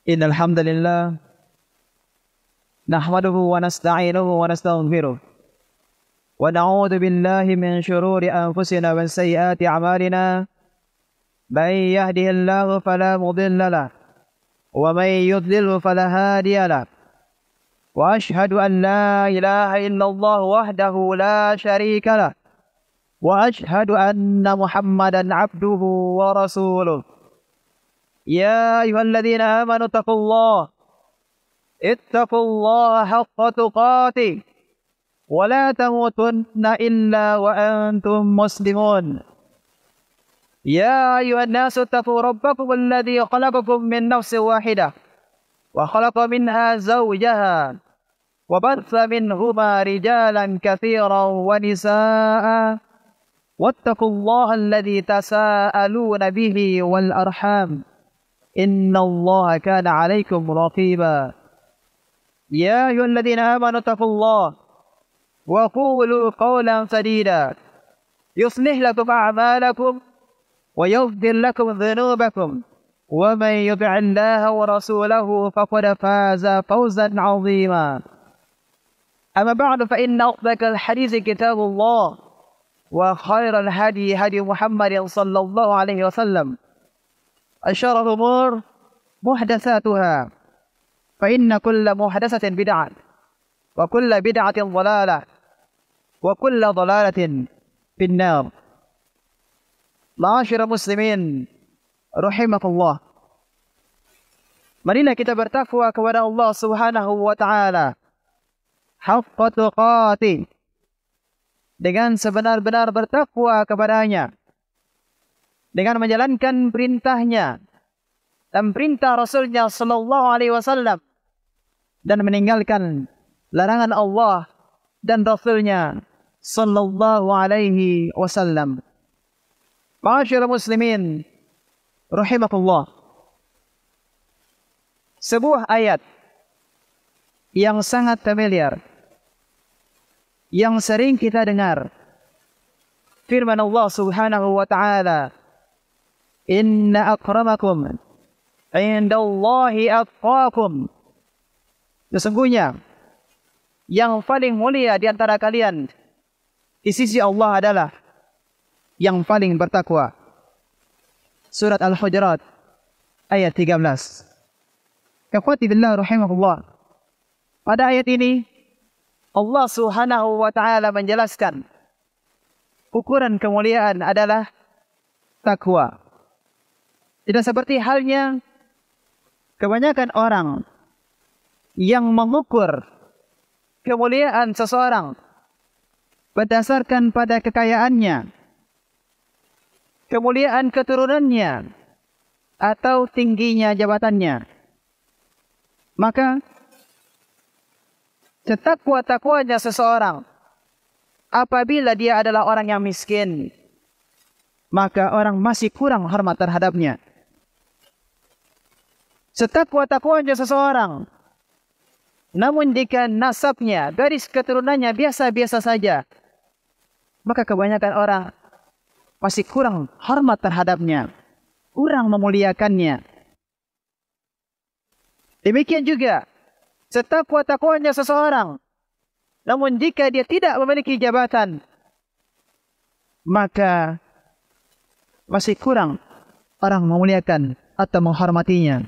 إن الحمد لله نحمده ونستعينه ونستغفره ونعوذ بالله من شرور أنفسنا ومن سيئات أعمالنا. من يهده الله فلا مضل له ومن يضلل فلا هادي له، وأشهد أن لا إله إلا الله وحده لا شريك له، وأشهد أن محمدا عبده ورسوله. يا أيها الذين آمنوا اتقوا الله حق تقاته ولا تموتن إلا وأنتم مسلمون. يا أيها الناس اتقوا ربكم الذي خلقكم من نفس واحدة وخلق منها زوجها وبث منهما رجالا كثيرا ونساء، واتقوا الله الذي تساءلون به والأرحام إن الله كان عليكم رقيبا. يا أيها الذين آمنوا اتقوا الله وقولوا قولا سديدا يصلح لكم أعمالكم ويغفر لكم ذنوبكم، ومن يطع الله ورسوله فقد فاز فوزا عظيما. أما بعد، فإن أصدق الحديث كتاب الله، وخير الهدي هدي محمد صلى الله عليه وسلم، أشر الأمور محدثاتها، فإن كل محدثة بدعة وكل بدعة ضلالة وكل ضلالة في النار. Ma'asyiral muslimin rahimakumullah, marilah kita bertakwa kepada Allah Subhanahu wa taala haqqa tuqatih, dengan sebenar-benar bertakwa kepadanya, dengan menjalankan perintahnya dan perintah Rasulnya sallallahu alaihi wasallam, dan meninggalkan larangan Allah dan Rasulnya sallallahu alaihi wasallam. Ma'asyiral muslimin rahimakumullah, sebuah ayat yang sangat familiar, yang sering kita dengar, firman Allah Subhanahu wa taala, inna akramakum indallahi atqakum. Sesungguhnya yang paling mulia di antara kalian di sisi Allah adalah yang paling bertakwa. Surat Al-Hujurat ayat 13. Ikhwati billah rahimahullah, pada ayat ini Allah Subhanahu wa taala menjelaskan ukuran kemuliaan adalah takwa. Tidak seperti halnya kebanyakan orang yang mengukur kemuliaan seseorang berdasarkan pada kekayaannya, kemuliaan keturunannya, atau tingginya jabatannya. Maka setakwa-takwanya seseorang apabila dia adalah orang yang miskin, maka orang masih kurang hormat terhadapnya. Setakwa-takwanya seseorang, namun jika nasabnya, garis keturunannya biasa-biasa saja, maka kebanyakan orang masih kurang hormat terhadapnya, kurang memuliakannya. Demikian juga setakwa-takwanya seseorang, namun jika dia tidak memiliki jabatan, maka masih kurang orang memuliakan atau menghormatinya.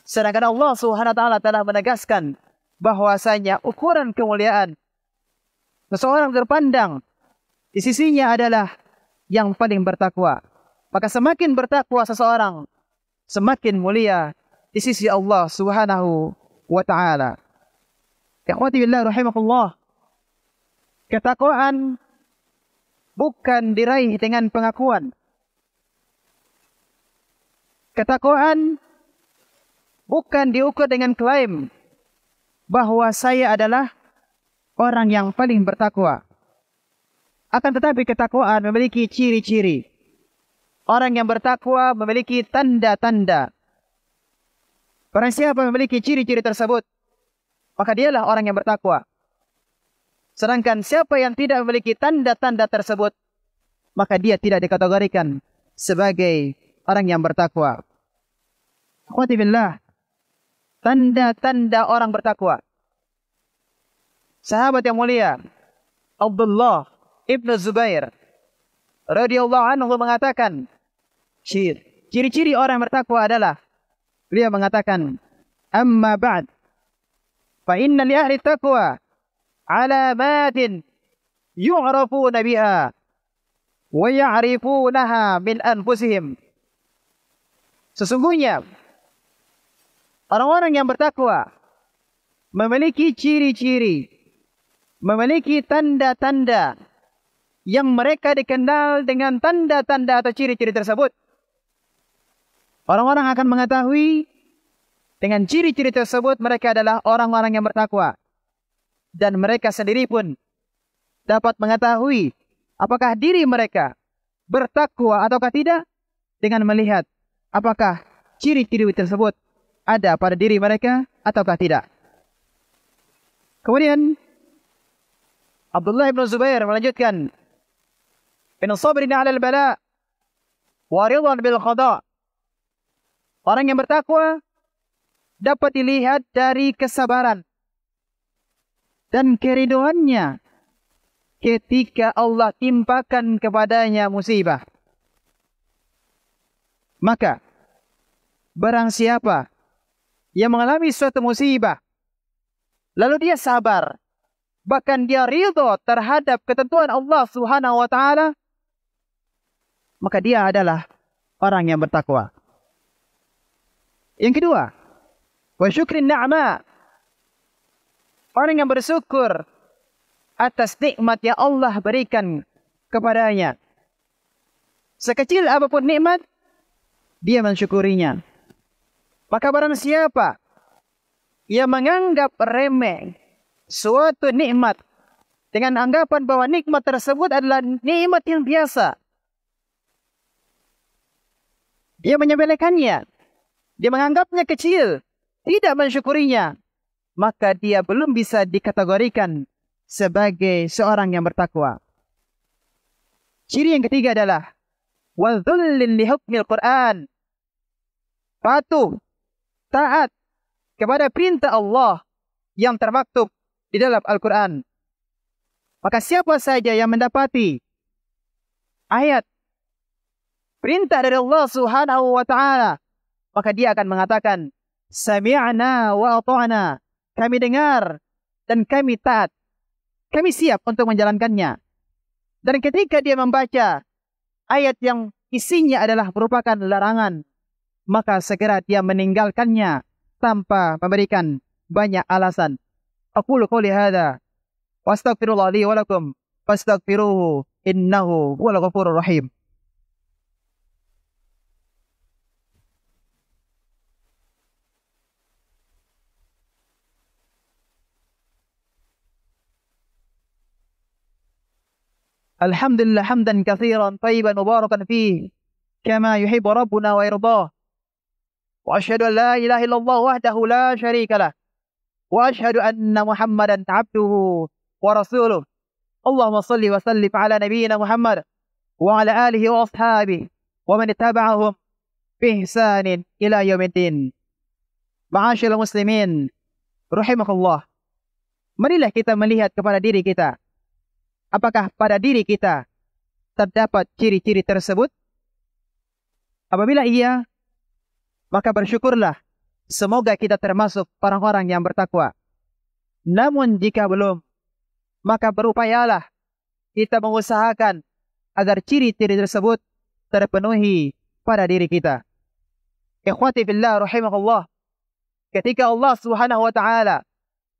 Sedangkan Allah Subhanahu wa taala telah menegaskan bahwasanya ukuran kemuliaan seseorang terpandang di sisinya adalah yang paling bertakwa. Maka semakin bertakwa seseorang, semakin mulia di sisi Allah Subhanahu wa taala. Ikhwati billah rahimakumullah, ketakwaan bukan diraih dengan pengakuan. Ketakwaan bukan diukur dengan klaim bahwa saya adalah orang yang paling bertakwa. Akan tetapi ketakwaan memiliki ciri-ciri. Orang yang bertakwa memiliki tanda-tanda. Barang siapa memiliki ciri-ciri tersebut, maka dialah orang yang bertakwa. Sedangkan siapa yang tidak memiliki tanda-tanda tersebut, maka dia tidak dikategorikan sebagai orang yang bertakwa. Akhwati billah, tanda-tanda orang bertakwa. Sahabat yang mulia Abdullah ibn Zubair radhiyallahu anhu mengatakan, ciri-ciri orang yang bertakwa adalah, beliau mengatakan, amma ba'd fa inna li ahli taqwa alamatin yu'rafuna biha wa ya'rifunaha min anfusihim. Sesungguhnya orang-orang yang bertakwa memiliki ciri-ciri, memiliki tanda-tanda yang mereka dikenal dengan tanda-tanda atau ciri-ciri tersebut. Orang-orang akan mengetahui dengan ciri-ciri tersebut mereka adalah orang-orang yang bertakwa. Dan mereka sendiri pun dapat mengetahui apakah diri mereka bertakwa ataukah tidak dengan melihat apakah ciri-ciri tersebut ada pada diri mereka ataukah tidak. Kemudian Abdullah bin Zubair melanjutkan, "Min sabrin 'ala al-bala wa ridwan bil qada." Orang yang bertakwa dapat dilihat dari kesabaran dan keriduannya ketika Allah timpakan kepadanya musibah. Maka barang siapa yang mengalami suatu musibah lalu dia sabar, bahkan dia ridha terhadap ketentuan Allah Subhanahu wa taala, maka dia adalah orang yang bertakwa. Yang kedua, wa syukrin ni'ma. Orang yang bersyukur atas nikmat yang Allah berikan kepadanya. Sekecil apapun nikmat, dia mensyukurinya. Maka barang siapa yang menganggap remeh suatu nikmat dengan anggapan bahwa nikmat tersebut adalah nikmat yang biasa, dia menyepelekannya, dia menganggapnya kecil, tidak mensyukurinya, maka dia belum bisa dikategorikan sebagai seorang yang bertakwa. Ciri yang ketiga adalah wadhullin li hukmil Quran. Patuh, taat kepada perintah Allah yang termaktub di dalam Al-Quran. Maka siapa saja yang mendapati ayat perintah dari Allah Subhanahu wa taala, maka dia akan mengatakan, sami'na wa ata'na. Kami dengar dan kami taat. Kami siap untuk menjalankannya. Dan ketika dia membaca ayat yang isinya adalah merupakan larangan, maka segera dia meninggalkannya tanpa memberikan banyak alasan. Aqulu qouli hadza wa astaghfirullah li wa lakum fastaghfiruhu innahu huwal ghafurur rahim. Alhamdulillah hamdan katsiran tayyiban mubarakan fihi kama yuhibbu rabbuna wa yardah. Wa asyhadu an la ilaha illallah wahdahu la syarika lah. Wa asyhadu anna Muhammadan 'abduhu wa rasuluh. Allahumma shalli wa sallim ala nabiyyina Muhammad wa ala alihi wa ashabihi wa man ittaba'ahum bi ihsanin ila yaumiddin. Ma'asyiral muslimin rahimakumullah. Marilah kita melihat kepada diri kita. Apakah pada diri kita terdapat ciri-ciri tersebut? Apabila iya, maka bersyukurlah. Semoga kita termasuk orang-orang yang bertakwa. Namun jika belum, maka berupayalah kita mengusahakan agar ciri-ciri tersebut terpenuhi pada diri kita. Ikhwati fillah rahimahullah. Ketika Allah Subhanahu wa taala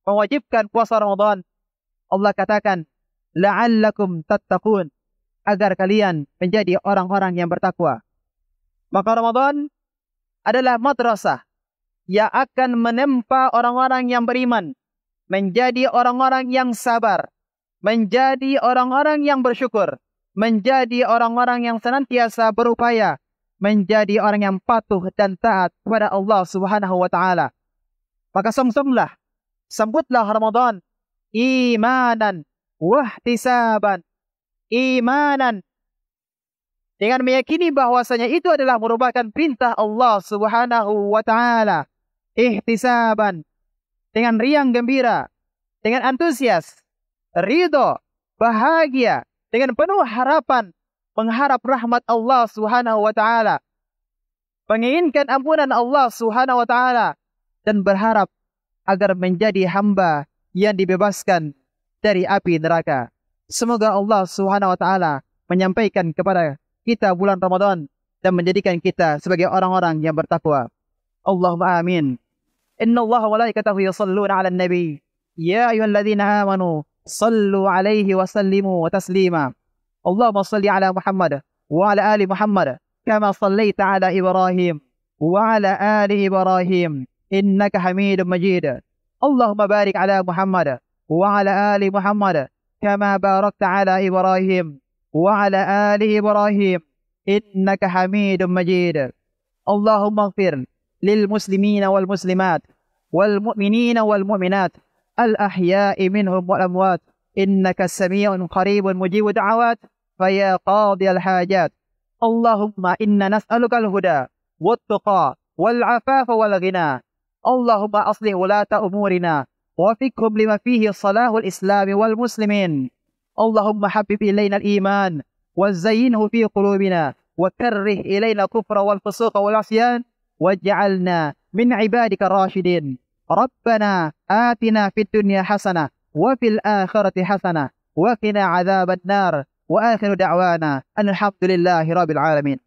mewajibkan puasa Ramadan, Allah katakan, la'allakum tattaqun, agar kalian menjadi orang-orang yang bertakwa. Maka Ramadan adalah madrasah yang akan menempa orang-orang yang beriman menjadi orang-orang yang sabar, menjadi orang-orang yang bersyukur, menjadi orang-orang yang senantiasa berupaya menjadi orang yang patuh dan taat kepada Allah Subhanahu wa taala. Maka sungsunglah, sambutlah Ramadan imanan wahtisaban, imanan, dengan meyakini bahwasanya itu adalah merupakan perintah Allah Subhanahu wa taala, ihtisaban, dengan riang gembira, dengan antusias, ridho, bahagia, dengan penuh harapan, mengharap rahmat Allah Subhanahu wa taala, menginginkan ampunan Allah Subhanahu wa taala, dan berharap agar menjadi hamba yang dibebaskan dari api neraka. Semoga Allah Subhanahu wa taala menyampaikan kepada kita bulan Ramadan dan menjadikan kita sebagai orang-orang yang bertakwa. Allahumma amin. Inna Allah wa malaikatahu yusalluna 'alan nabi. Ya ayyuhalladzina amanu sallu 'alaihi wa sallimu taslima. Allahumma salli 'ala Muhammad wa 'ala ali Muhammad kama sallaita 'ala Ibrahim wa 'ala ali Ibrahim innaka Hamidum Majid. Allahumma barik 'ala Muhammad wa 'ala ali Muhammad kama barakta 'ala Ibrahim wa 'ala ali Ibrahim innaka Hamidum Majid. Allahumma ighfir للمسلمين والمسلمات والمؤمنين والمؤمنات الأحياء منهم والأموات إنك سميع قريب مجيب دعوات فيا قاضي الحاجات. اللهم إنا نسألك الهدى والتقى والعفاف والغنى. اللهم أصلح ولاة أمورنا وفقهم لما فيه صلاح الإسلام والمسلمين. اللهم حبب إلينا الإيمان وزينه في قلوبنا وكره إلينا الكفر والفسوق والعصيان واجعلنا من عبادك الراشدين. ربنا آتنا في الدنيا حسنة وفي الآخرة حسنة وقنا عذاب النار وآخر دعوانا أن الحمد لله رب العالمين.